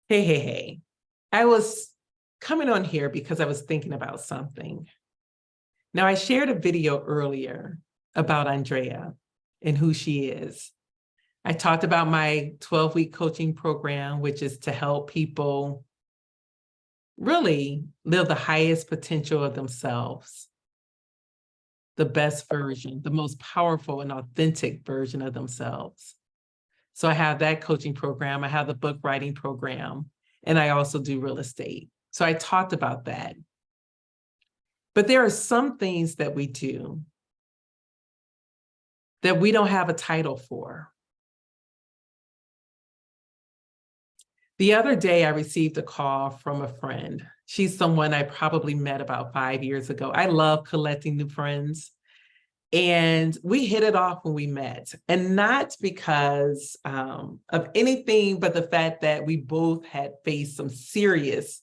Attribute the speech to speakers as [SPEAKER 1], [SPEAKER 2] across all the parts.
[SPEAKER 1] Hey. I was coming on here because I was thinking about something. Now, I shared a video earlier about Andrea and who she is. I talked about my 12-week coaching program, which is to help people really live the highest potential of themselves, the best version, the most powerful and authentic version of themselves. So I have that coaching program. I have the book writing program, and I also do real estate. So I talked about that. But there are some things that we do that we don't have a title for. The other day, I received a call from a friend. She's someone I probably met about 5 years ago. I love collecting new friends. And we hit it off when we met, and not because of anything, but the fact that we both had faced some serious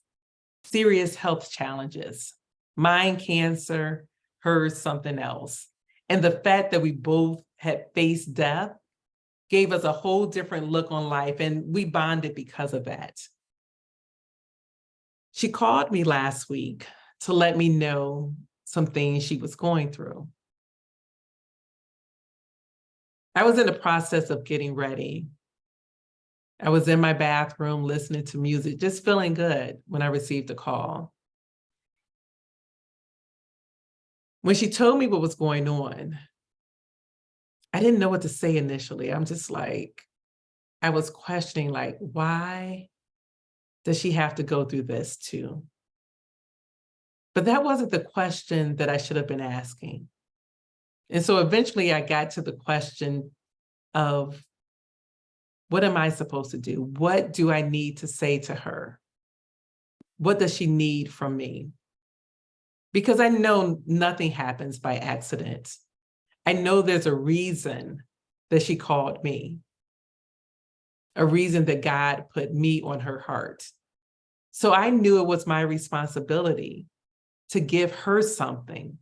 [SPEAKER 1] health challenges. Mine cancer, hers something else. And the fact that we both had faced death gave us a whole different look on life, and we bonded because of that. She called me last week to let me know some things she was going through. I was in the process of getting ready. I was in my bathroom listening to music, just feeling good when I received the call. When she told me what was going on, I didn't know what to say initially. I'm just like, I was questioning, like, why does she have to go through this too? But that wasn't the question that I should have been asking. And so eventually I got to the question of, what am I supposed to do? What do I need to say to her? What does she need from me? Because I know nothing happens by accident. I know there's a reason that she called me, a reason that God put me on her heart. So I knew it was my responsibility to give her something,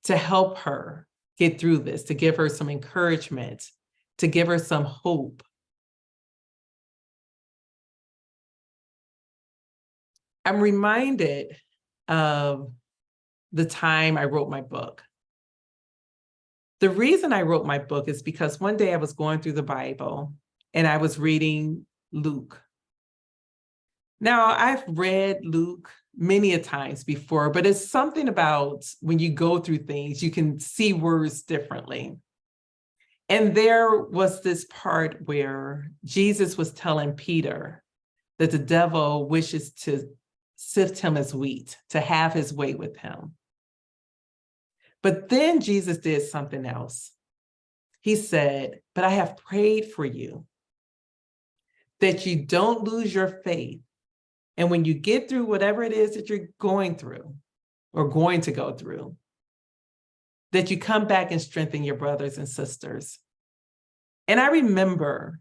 [SPEAKER 1] to help her get through this, to give her some encouragement, to give her some hope. I'm reminded of the time I wrote my book. The reason I wrote my book is because one day I was going through the Bible and I was reading Luke. Now, I've read Luke many a times before, but it's something about when you go through things, you can see words differently. And there was this part where Jesus was telling Peter that the devil wishes to sift him as wheat, to have his way with him. But then Jesus did something else. He said, but I have prayed for you that you don't lose your faith. And when you get through whatever it is that you're going through or going to go through, that you come back and strengthen your brothers and sisters. And I remember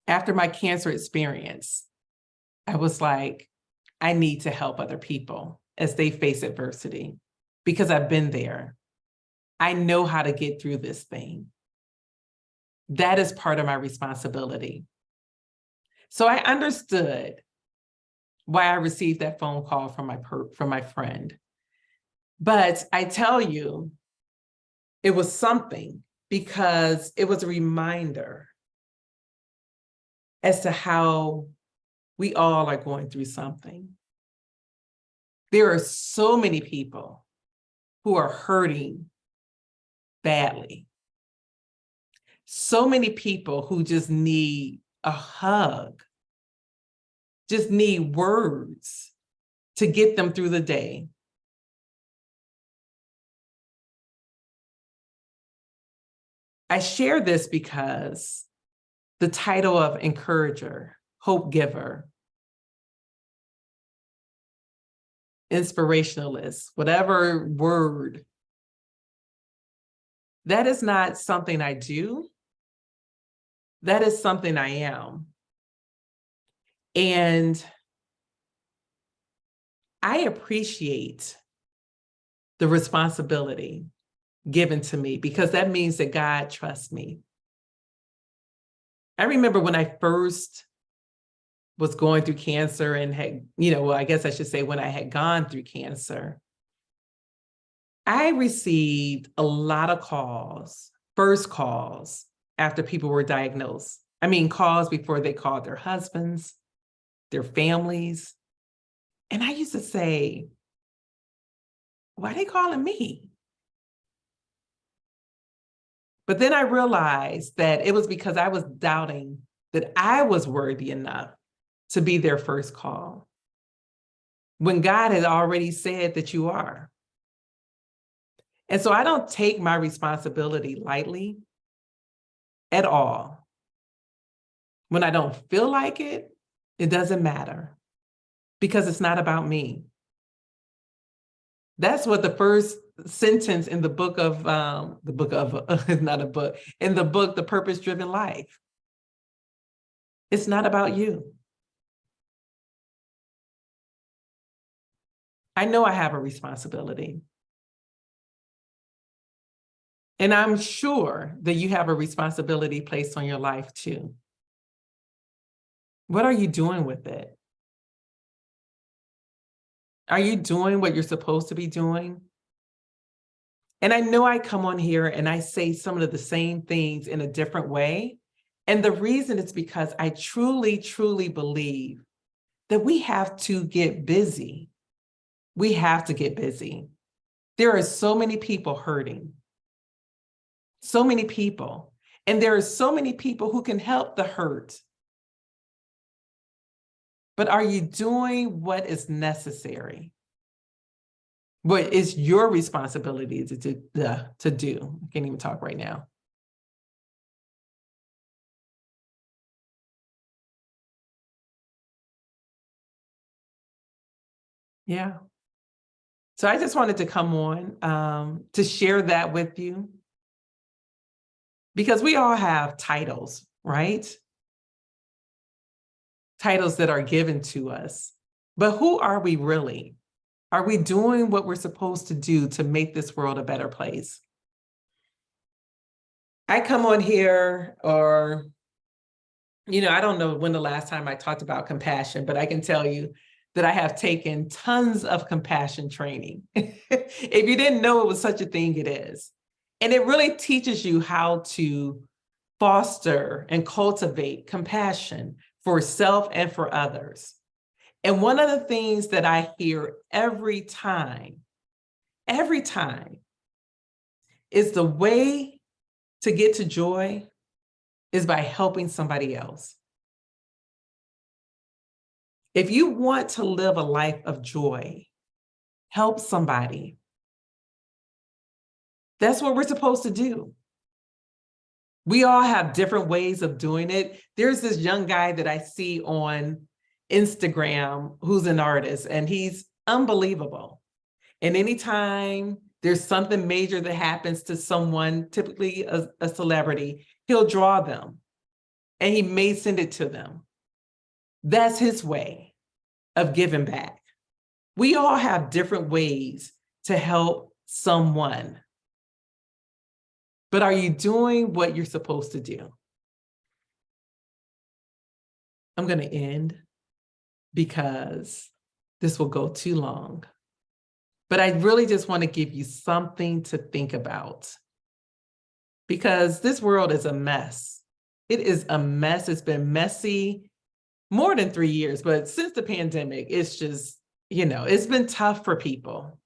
[SPEAKER 1] after my cancer experience, I was like, I need to help other people as they face adversity because I've been there. I know how to get through this thing. That is part of my responsibility. So I understood why I received that phone call from my friend. But I tell you, it was something because it was a reminder as to how we all are going through something. There are so many people who are hurting badly. So many people who just need a hug, just need words to get them through the day. I share this because the title of encourager, hope giver, inspirationalist, whatever word, that is not something I do. That is something I am. And I appreciate the responsibility given to me because that means that God trusts me. I remember when I first was going through cancer and had, well, I guess I should say when I had gone through cancer, I received a lot of calls, first calls after people were diagnosed. I mean, calls before they called their husbands, their families. And I used to say, why are they calling me? But then I realized that it was because I was doubting that I was worthy enough to be their first call, when God had already said that you are. And so I don't take my responsibility lightly at all. When I don't feel like it, it doesn't matter, because it's not about me. That's what the first sentence in the book of, not a book, in the book, The Purpose Driven Life. It's not about you. I know I have a responsibility. And I'm sure that you have a responsibility placed on your life too. What are you doing with it? Are you doing what you're supposed to be doing? And I know I come on here and I say some of the same things in a different way. And the reason is because I truly, truly believe that we have to get busy. We have to get busy. There are so many people hurting. So many people. And there are so many people who can help the hurt. But are you doing what is necessary? What is your responsibility to do? I can't even talk right now. Yeah. So I just wanted to come on to share that with you, because we all have titles, right? Titles that are given to us. But who are we really? Are we doing what we're supposed to do to make this world a better place? I come on here, or, I don't know when the last time I talked about compassion, but I can tell you that I have taken tons of compassion training. If you didn't know it was such a thing, it is. And it really teaches you how to foster and cultivate compassion for self and for others. And one of the things that I hear every time, is the way to get to joy is by helping somebody else. If you want to live a life of joy, help somebody. That's what we're supposed to do. We all have different ways of doing it. There's this young guy that I see on Instagram who's an artist, and he's unbelievable. And anytime there's something major that happens to someone, typically a celebrity, he'll draw them and he may send it to them. That's his way of giving back. We all have different ways to help someone. But are you doing what you're supposed to do? I'm going to end because this will go too long. But I really just want to give you something to think about, because this world is a mess. It is a mess. It's been messy more than 3 years, but since the pandemic, it's just, it's been tough for people,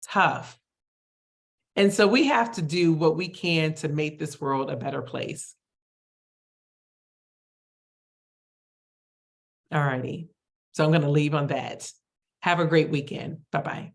[SPEAKER 1] tough. And so we have to do what we can to make this world a better place. All righty. So I'm going to leave on that. Have a great weekend. Bye-bye.